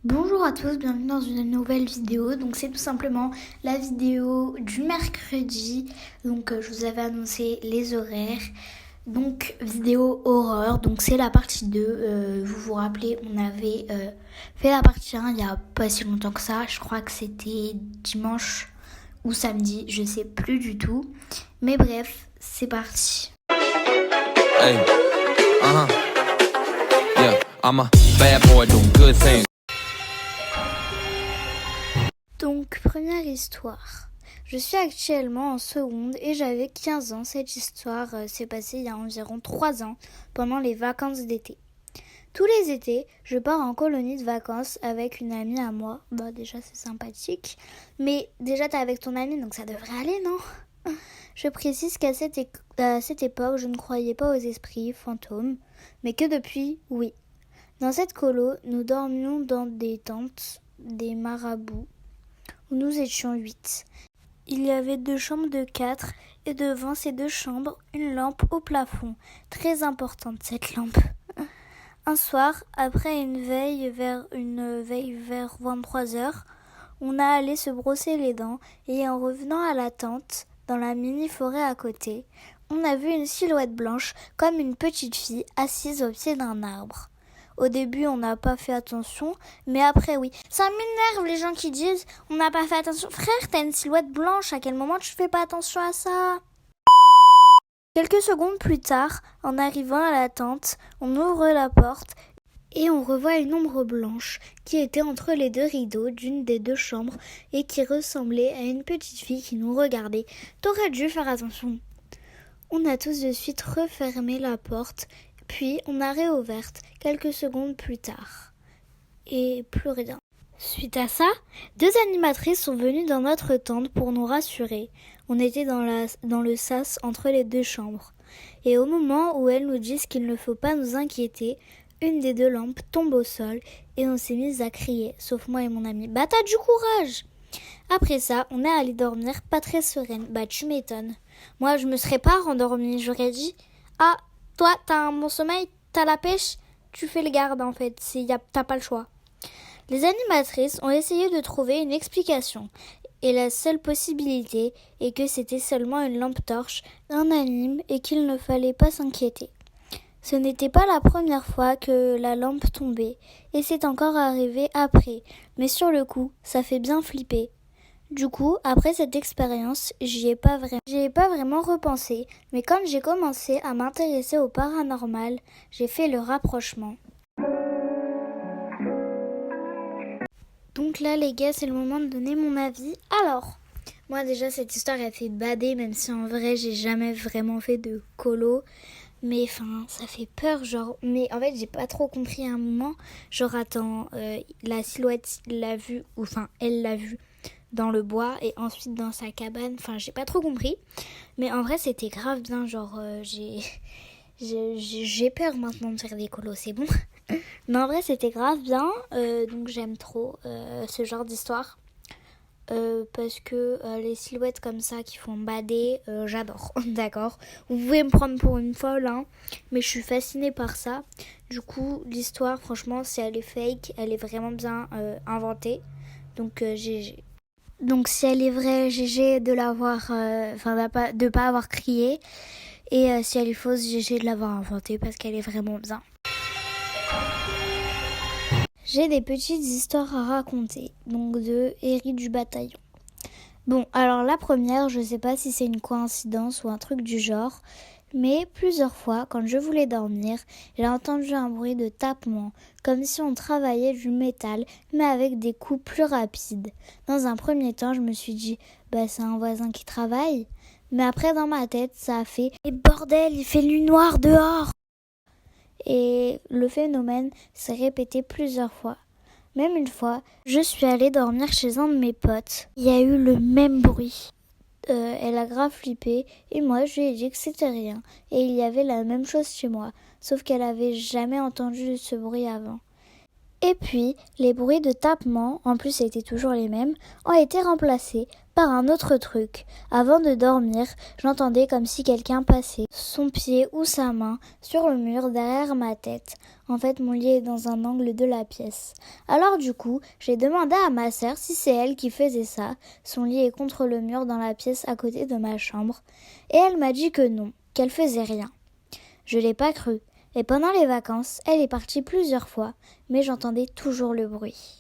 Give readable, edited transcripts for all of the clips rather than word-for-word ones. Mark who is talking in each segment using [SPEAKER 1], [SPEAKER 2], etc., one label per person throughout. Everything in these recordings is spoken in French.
[SPEAKER 1] Bonjour à tous, bienvenue dans une nouvelle vidéo. Donc c'est tout simplement la vidéo du mercredi. Donc je vous avais annoncé les horaires. Donc vidéo horreur, donc c'est la partie 2. Vous vous rappelez, on avait fait la partie 1 il n'y a pas si longtemps que ça. Je crois que c'était dimanche ou samedi, je sais plus du tout. Mais bref, c'est parti.
[SPEAKER 2] Hey, yeah, I'm a bad boy doing good things.
[SPEAKER 1] Donc, première histoire. Je suis actuellement en seconde et j'avais 15 ans. Cette histoire s'est passée il y a environ 3 ans, pendant les vacances d'été. Tous les étés, je pars en colonie de vacances avec une amie à moi. Bah déjà, c'est sympathique. Mais déjà, t'es avec ton amie, donc ça devrait aller, non ? Je précise qu'à cette époque, je ne croyais pas aux esprits, fantômes, mais que depuis, oui. Dans cette colo, nous dormions dans des tentes, des marabouts, où nous étions 8. Il y avait 2 chambres de 4 et devant ces 2 chambres, une lampe au plafond. Très importante cette lampe. Un soir, après une veille vers 23h, on a allé se brosser les dents et en revenant à la tente, dans la mini-forêt à côté, on a vu une silhouette blanche comme une petite fille assise au pied d'un arbre. Au début, on n'a pas fait attention, mais après, oui. Ça m'énerve les gens qui disent « on n'a pas fait attention ». Frère, t'as une silhouette blanche, à quel moment tu fais pas attention à ça ? Quelques secondes plus tard, en arrivant à la tente, on ouvre la porte et on revoit une ombre blanche qui était entre les 2 rideaux d'une des 2 chambres et qui ressemblait à une petite fille qui nous regardait. T'aurais dû faire attention. On a tous de suite refermé la porte. Puis on a réouverte quelques secondes plus tard. Et plus rien. Suite à ça, 2 animatrices sont venues dans notre tente pour nous rassurer. On était dans le sas entre les 2 chambres. Et au moment où elles nous disent qu'il ne faut pas nous inquiéter, une des 2 lampes tombe au sol et on s'est mis à crier, sauf moi et mon ami. Bah t'as du courage! Après ça, on est allé dormir pas très sereine. Bah tu m'étonnes. Moi je me serais pas rendormie, j'aurais dit « Ah, toi, t'as un bon sommeil, t'as la pêche, tu fais le garde en fait, t'as pas le choix. » Les animatrices ont essayé de trouver une explication. Et la seule possibilité est que c'était seulement une lampe torche d'un anime et qu'il ne fallait pas s'inquiéter. Ce n'était pas la première fois que la lampe tombait, et c'est encore arrivé après, mais sur le coup, ça fait bien flipper. Du coup, après cette expérience, j'y ai pas vraiment repensé, mais quand j'ai commencé à m'intéresser au paranormal, j'ai fait le rapprochement. Donc là, les gars, c'est le moment de donner mon avis. Alors, moi déjà, cette histoire, elle fait bader, même si en vrai, j'ai jamais vraiment fait de colo. Mais enfin, ça fait peur, genre. Mais en fait, j'ai pas trop compris à un moment. Genre, attends, la silhouette, elle l'a vue dans le bois et ensuite dans sa cabane. Enfin, j'ai pas trop compris. Mais en vrai, c'était grave bien. Genre, j'ai peur maintenant de faire des colos, c'est bon. Mais en vrai, c'était grave bien. Donc, j'aime trop ce genre d'histoire. Parce que les silhouettes comme ça qui font bader, j'adore. D'accord. Vous pouvez me prendre pour une folle, hein, mais je suis fascinée par ça. Du coup, l'histoire, franchement, si elle est fake, elle est vraiment bien inventée. Donc, GG. Donc si elle est vraie, GG de l'avoir, de pas avoir crié. Et si elle est fausse, GG de l'avoir inventée parce qu'elle est vraiment bien. J'ai des petites histoires à raconter, donc de Héry du Bataillon. Bon, alors la première, je sais pas si c'est une coïncidence ou un truc du genre, mais plusieurs fois, quand je voulais dormir, j'ai entendu un bruit de tapement, comme si on travaillait du métal, mais avec des coups plus rapides. Dans un premier temps, je me suis dit, c'est un voisin qui travaille. Mais après, dans ma tête, ça a fait, et bordel, il fait nuit noire dehors! Et le phénomène s'est répété plusieurs fois. Même une fois, je suis allée dormir chez un de mes potes. Il y a eu le même bruit. Elle a grave flippé et moi je lui ai dit que c'était rien. Et il y avait la même chose chez moi, sauf qu'elle avait jamais entendu ce bruit avant. Et puis, les bruits de tapement, en plus c'était toujours les mêmes, ont été remplacés par un autre truc. Avant de dormir, j'entendais comme si quelqu'un passait son pied ou sa main sur le mur derrière ma tête. En fait, mon lit est dans un angle de la pièce. Alors du coup, j'ai demandé à ma sœur si c'est elle qui faisait ça. Son lit est contre le mur dans la pièce à côté de ma chambre. Et elle m'a dit que non, qu'elle faisait rien. Je l'ai pas cru. Et pendant les vacances, elle est partie plusieurs fois, mais j'entendais toujours le bruit.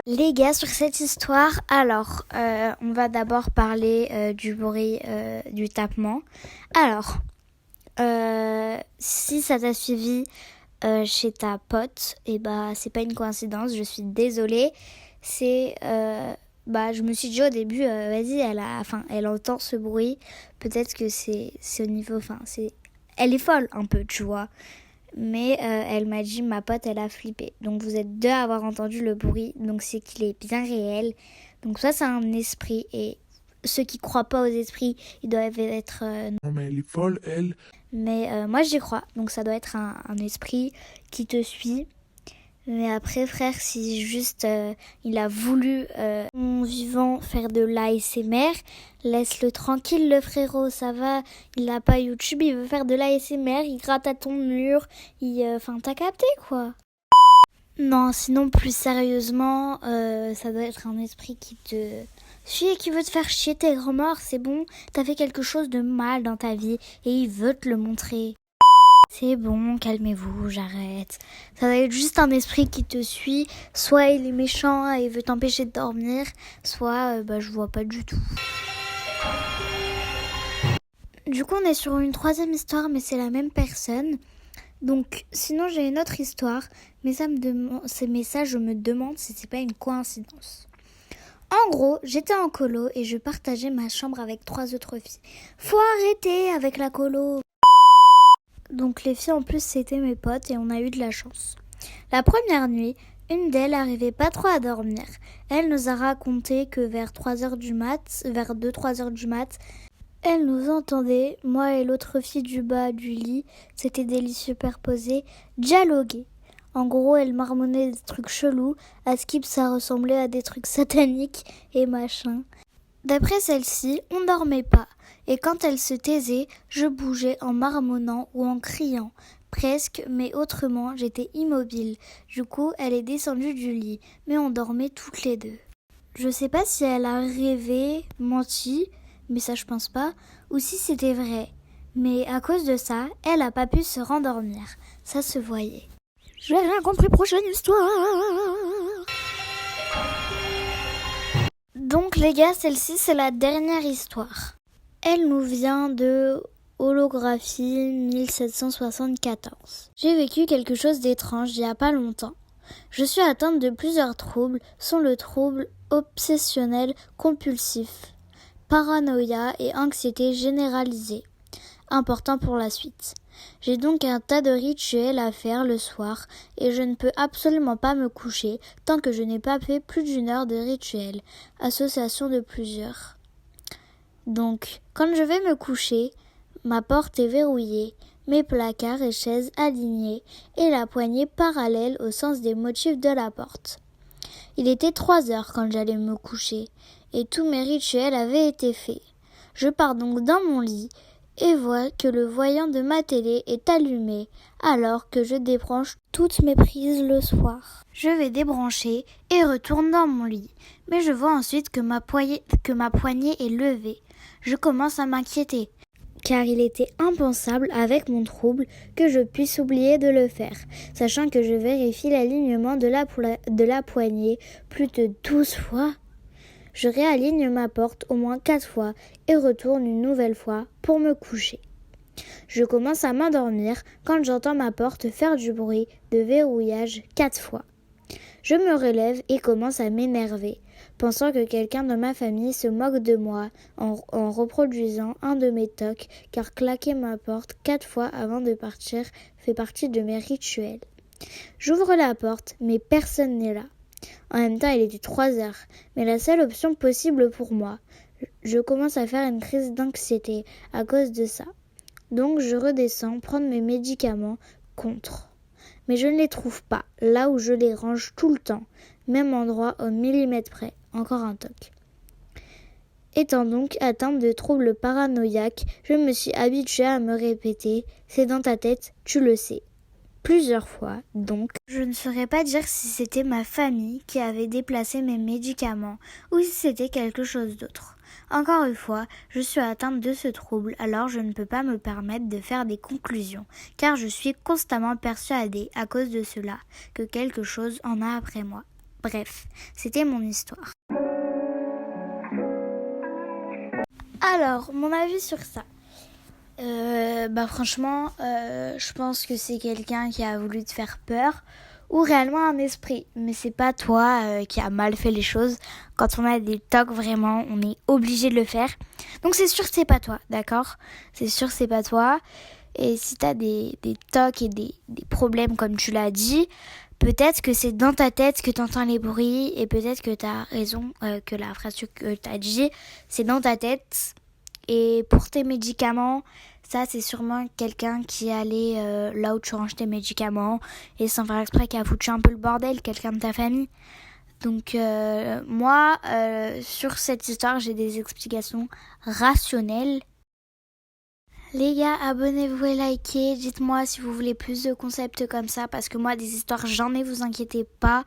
[SPEAKER 1] Les gars, sur cette histoire, alors, on va d'abord parler du bruit du tapement. Alors, si ça t'a suivi chez ta pote, et c'est pas une coïncidence, je suis désolée. C'est, je me suis dit au début, vas-y, elle entend ce bruit. Peut-être que c'est au niveau, elle est folle un peu, tu vois. Mais elle m'a dit, ma pote, elle a flippé. Donc vous êtes deux à avoir entendu le bruit, donc c'est qu'il est bien réel. Donc ça, c'est un esprit, et ceux qui croient pas aux esprits, ils doivent être...
[SPEAKER 3] Non mais elle est folle, elle.
[SPEAKER 1] Mais moi, j'y crois, donc ça doit être un esprit qui te suit. Mais après, frère, si juste il a voulu, en vivant, faire de l'ASMR, laisse-le tranquille, le frérot, ça va. Il n'a pas YouTube, il veut faire de l'ASMR, il gratte à ton mur, t'as capté, quoi. Non, sinon, plus sérieusement, ça doit être un esprit qui te suit et qui veut te faire chier tes grands morts, c'est bon. T'as fait quelque chose de mal dans ta vie et il veut te le montrer. C'est bon, calmez-vous, j'arrête. Ça doit être juste un esprit qui te suit. Soit il est méchant et il veut t'empêcher de dormir, soit je vois pas du tout. Du coup, on est sur une troisième histoire, mais c'est la même personne. Donc, sinon, j'ai une autre histoire, mais je me demande si c'est pas une coïncidence. En gros, j'étais en colo et je partageais ma chambre avec 3 autres filles. Faut arrêter avec la colo. Donc les filles en plus c'était mes potes et on a eu de la chance. La première nuit, une d'elles arrivait pas trop à dormir. Elle nous a raconté que vers 2-3 heures du mat, elle nous entendait, moi et l'autre fille du bas du lit, c'était des lits superposés, dialoguer. En gros, elle marmonnait des trucs chelous, à Skip ça ressemblait à des trucs sataniques et machin. D'après celle-ci, on dormait pas. Et quand elle se taisait, je bougeais en marmonnant ou en criant. Presque, mais autrement, j'étais immobile. Du coup, elle est descendue du lit, mais on dormait toutes les deux. Je sais pas si elle a rêvé, menti, mais ça je pense pas, ou si c'était vrai. Mais à cause de ça, elle a pas pu se rendormir. Ça se voyait. J'ai rien compris, prochaine histoire. Donc les gars, celle-ci c'est la dernière histoire. Elle nous vient de Holographie 1774. J'ai vécu quelque chose d'étrange il y a pas longtemps. Je suis atteinte de plusieurs troubles, sont le trouble obsessionnel compulsif, paranoïa et anxiété généralisée. Important pour la suite. J'ai donc un tas de rituels à faire le soir et je ne peux absolument pas me coucher tant que je n'ai pas fait plus d'1 heure de rituel. Association de plusieurs. Donc, quand je vais me coucher, ma porte est verrouillée, mes placards et chaises alignés et la poignée parallèle au sens des motifs de la porte. Il était 3 heures quand j'allais me coucher et tous mes rituels avaient été faits. Je pars donc dans mon lit et vois que le voyant de ma télé est allumé alors que je débranche toutes mes prises le soir. Je vais débrancher et retourne dans mon lit, mais je vois ensuite que ma poignée est levée. Je commence à m'inquiéter, car il était impensable avec mon trouble que je puisse oublier de le faire, sachant que je vérifie l'alignement de la poignée plus de 12 fois. Je réaligne ma porte au moins 4 fois et retourne une nouvelle fois pour me coucher. Je commence à m'endormir quand j'entends ma porte faire du bruit de verrouillage 4 fois. Je me relève et commence à m'énerver, pensant que quelqu'un de ma famille se moque de moi en reproduisant un de mes tocs, car claquer ma porte 4 fois avant de partir fait partie de mes rituels. J'ouvre la porte, mais personne n'est là. En même temps, il était 3 heures, mais la seule option possible pour moi. Je commence à faire une crise d'anxiété à cause de ça. Donc je redescends prendre mes médicaments contre. Mais je ne les trouve pas, là où je les range tout le temps. même endroit au millimètre près, encore un toc. Étant donc atteinte de troubles paranoïaques, je me suis habituée à me répéter « c'est dans ta tête, tu le sais ». Plusieurs fois, donc. Je ne saurais pas dire si c'était ma famille qui avait déplacé mes médicaments ou si c'était quelque chose d'autre. Encore une fois, je suis atteinte de ce trouble, alors je ne peux pas me permettre de faire des conclusions, car je suis constamment persuadée, à cause de cela, que quelque chose en a après moi. Bref, c'était mon histoire. Alors, mon avis sur ça. Franchement, je pense que c'est quelqu'un qui a voulu te faire peur ou réellement un esprit. Mais c'est pas toi qui a mal fait les choses. Quand on a des tocs, vraiment, on est obligé de le faire. Donc c'est sûr que c'est pas toi, d'accord ? C'est sûr que c'est pas toi. Et si t'as des tocs et des problèmes comme tu l'as dit, peut-être que c'est dans ta tête que t'entends les bruits et peut-être que t'as raison que la phrase que t'as dit, c'est dans ta tête. Et pour tes médicaments, ça c'est sûrement quelqu'un qui est allé là où tu ranges tes médicaments et sans faire exprès qui a foutu un peu le bordel, quelqu'un de ta famille. Donc moi, sur cette histoire, j'ai des explications rationnelles. Les gars, abonnez-vous et likez. Dites-moi si vous voulez plus de concepts comme ça parce que moi, des histoires, j'en ai, vous inquiétez pas.